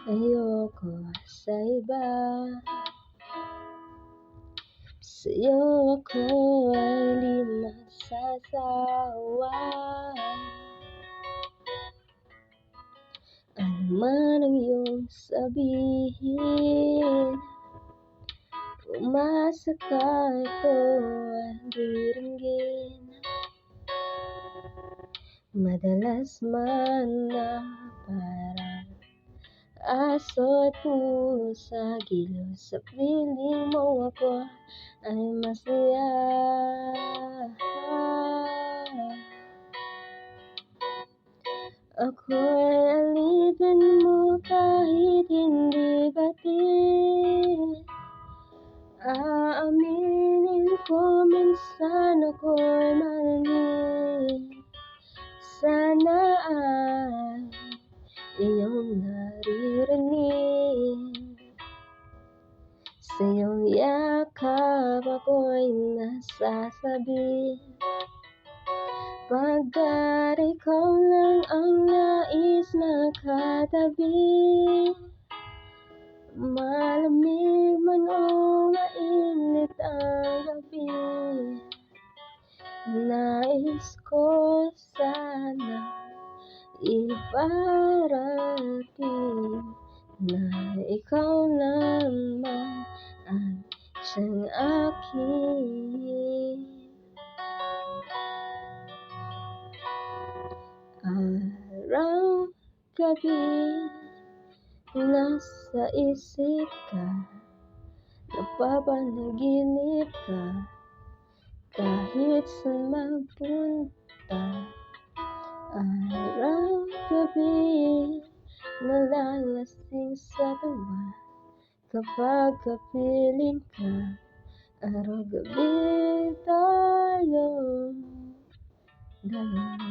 Ayoko sa iba, sa'yo ako ay di masasawa. Ano man ang iyong sabihin, umasa ka ito ay diringgin. Madalas man na parang aso't pusa, giliw sa piling mo ako ay masaya. Ako'y alipin mo kahit hindi batin. Aaminin ko minsan ako'y mali. Sana ay iyong naririnig. Sa iyong yakap ako'y nasasabi, pagkat ikaw lang ang nais makatabi. Malamig man o mainit ang gabi, nais ko sana iparating na ikaw lamang ang siyang akin. Araw, gabi, nasa isip ka, napapanaginip ka, kahit saan magpunta. Araw, gabi, nalalasing sa tuwa, kapag kapiling ka. Araw, gabi tayong dalawa.